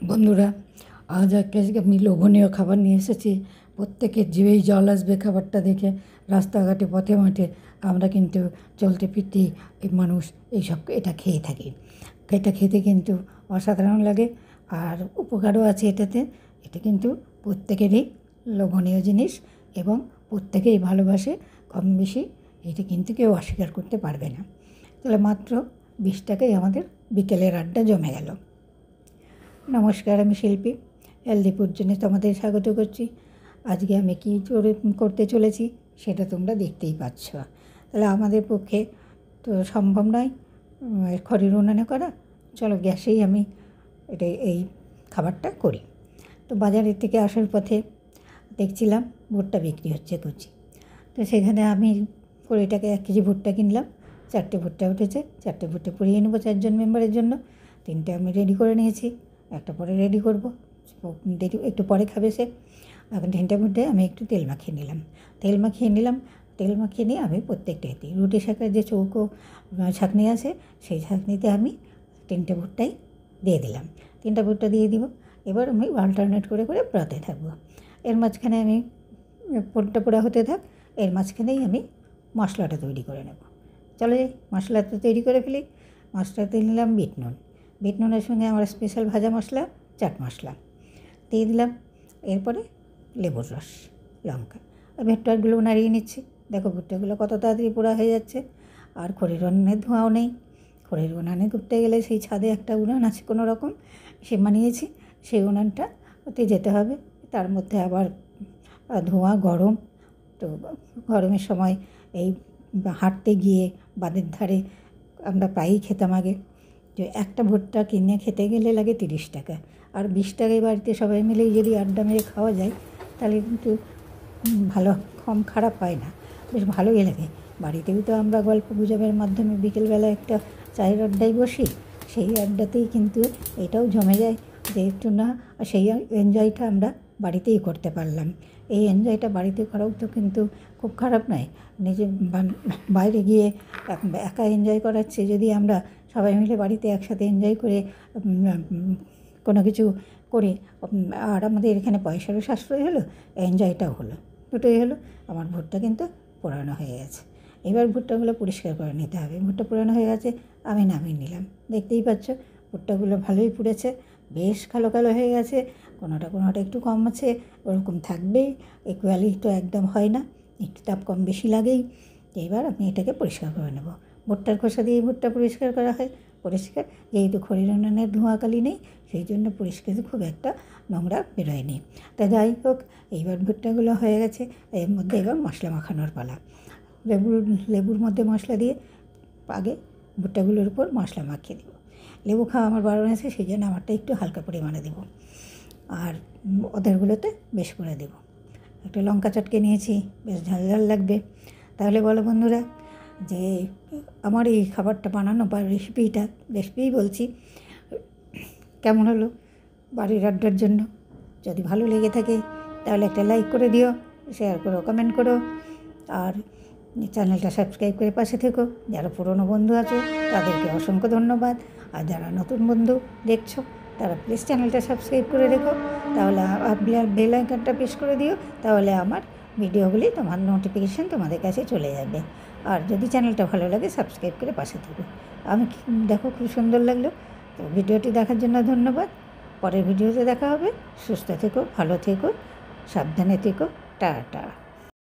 বন্ধুরা, আজ আমি লোভনীয় খাবার নিয়ে এসেছি। প্রত্যেকের জিভেই জল আসবে খাবারটা দেখে। রাস্তাঘাটে পথে মাঠে আমরা কিন্তু চলতে ফিরতেই এই মানুষ এটা খেয়ে থাকি। এটা খেতে কিন্তু অসাধারণ লাগে, আর উপকারও আছে এটাতে। এটা কিন্তু প্রত্যেকেরই লোভনীয় জিনিস এবং প্রত্যেকেই ভালোবাসে কম বেশি। এটা কিন্তু কেউ অস্বীকার করতে পারবে না। তাহলে মাত্র 20 টাকায় আমাদের বিকেলের আড্ডা জমে গেল। নমস্কার, আমি শিল্পী। হেলদি ফুড জন্য তোমাদের স্বাগত করছি। আজকে আমি কী করতে চলেছি সেটা তোমরা দেখতেই পাচ্ছ। তাহলে আমাদের পক্ষে তো সম্ভব নয় খড়ের উনানে করা। চলো গ্যাসেই আমি এই খাবারটা করি। তো বাজারের থেকে আসার পথে দেখছিলাম ভুট্টা বিক্রি হচ্ছে কুচি। তো সেখানে আমি 20 টাকায় 1 কেজি ভুট্টা কিনলাম। 4টে ভুট্টা উঠেছে। 4টে ভুট্টা পুড়িয়ে নেবো 4 জন মেম্বারের জন্য। 3টে আমি রেডি করে নিয়েছি, একটা পরে রেডি করব, একটু পরে খাবে সে। এখন 3টে মধ্যে আমি একটু তেল মাখিয়ে নিলাম। তেল মাখিয়ে নিয়ে আমি প্রত্যেকটাই দিই। রুটি শাকের যে চৌকো ছাঁকনি আছে, সেই ছাঁকনিতে আমি 3টে ভুট্টাই দিয়ে দিলাম। 3টা ভুট্টা দিয়ে দিব। এবার আমি অল্টারনেট করে করে পোড়াতে থাকবো। এর মাঝখানে আমি ভুট্টা পোড়া হতে থাক, এর মাঝখানেই আমি মশলাটা তৈরি করে নেব। চলো মশলাটা তৈরি করে ফেলি। মশলাতে নিলাম বিট নুনের সঙ্গে আমার স্পেশাল ভাজা মশলা, চাট মশলা দিয়ে দিলাম। এরপরে লেবুর রস, লঙ্কা। আর ভুট্টাগুলো নাড়িয়ে নিচ্ছি। দেখো ভুট্টাগুলো কত তাড়াতাড়ি পোড়া হয়ে যাচ্ছে। আর খড়ির উনানের ধোঁয়াও নেই। খড়ির উনানে করতে গেলে সেই ছাদে একটা উনান আছে কোনো রকম, সে বানিয়েছি। সেই উনানটাতে যেতে হবে। তার মধ্যে আবার ধোঁয়া, গরম। তো গরমের সময় এই হাঁটতে গিয়ে বাঁধের ধারে আমরা প্রায়ই খেতাম আগে। যে একটা ভুট্টা কিনে খেতে গেলে লাগে 30 টাকা। আর 20 টাকায় বাড়িতে সবাই মিলেই যদি আড্ডা মেরে খাওয়া যায়, তাহলে কিন্তু ভালো খারাপ হয় না, বেশ ভালোই লাগে। বাড়িতেও তো আমরা গল্প গুজবের মাধ্যমে বিকেলবেলা একটা চায়ের আড্ডায় বসি। সেই আড্ডাতেই কিন্তু এটাও জমে যায় যে একটু না, সেই এনজয়টা আমরা বাড়িতেই করতে পারলাম। এই এনজয়টা বাড়িতে করাও তো কিন্তু খুব খারাপ নয়। নিজে বাইরে গিয়ে একা এনজয় করাচ্ছে, যদি আমরা সবাই মিলে বাড়িতে একসাথে এনজয় করে কোনো কিছু করে, আর আমাদের এখানে পয়সারও সাশ্রয় হলো, এনজয়টাও হলো, দুটোই হলো। আমার ভুট্টা কিন্তু পোড়ানো হয়ে গেছে। এবার ভুট্টাগুলো পরিষ্কার করে নিতে হবে। ভুট্টা পোড়ানো হয়ে গেছে, আমি নামিয়ে নিলাম। দেখতেই পাচ্ছ ভুট্টাগুলো ভালোই পুড়েছে, বেশ কালো কালো হয়ে গেছে। কোনোটা একটু কম আছে, ওরকম থাকবেই। ইকুয়ালি তো একদম হয় না, একটু তাপ কম বেশি লাগেই। এবার আমি এটাকে পরিষ্কার করে নেব। ভুট্টার খোসা দিয়ে ভুট্টা পরিষ্কার করা হয়। যেহেতু খড়ির উনানের ধোঁয়াকালি নেই, সেই জন্য পরিষ্কার খুব একটা নোংরা বেরোয়নি। তা যাই হোক, এইবার ভুট্টাগুলো হয়ে গেছে। এর মধ্যে এবার মশলা মাখানোর পালা। লেবুর মধ্যে মশলা দিয়ে আগে ভুট্টাগুলোর উপর মশলা মাখিয়ে দেবো। লেবু খাওয়া আমার বারণ আছে, সেই জন্য আমারটা একটু হালকা পরিমাণে দেবো, আর ওদেরগুলোতে বেশ করে দেবো। একটা লঙ্কা চটকে নিয়েছি, বেশ ঝাল ঝাল লাগবে। তাহলে বলো বন্ধুরা, যে আমার এই খাবারটা বানানো বা রেসিপিই বলছি, কেমন হলো বাড়ির আড্ডার জন্য? যদি ভালো লেগে থাকে তাহলে একটা লাইক করে দিও, শেয়ার করো, কমেন্ট করো, আর চ্যানেলটা সাবস্ক্রাইব করে পাশে থেকো। যারা পুরনো বন্ধু আছো তাদেরকে অসংখ্য ধন্যবাদ। আর যারা নতুন বন্ধু দেখছো, তারা প্লিজ চ্যানেলটা সাবস্ক্রাইব করে রেখো। তাহলে বেল আইকনটা প্রেস করে দিও, তাহলে আমার ভিডিওগুলি তোমার নোটিফিকেশান তোমাদের কাছে চলে যাবে। আর যদি চ্যানেলটা ভালো লাগে সাবস্ক্রাইব করে পাশে থেকো। দেখো খুব সুন্দর লাগলো। তো ভিডিওটি দেখার জন্য ধন্যবাদ। পরের ভিডিওতে দেখা হবে। সুস্থ থেকো, ভালো থেকো, সাবধানে থেকো। টাটা।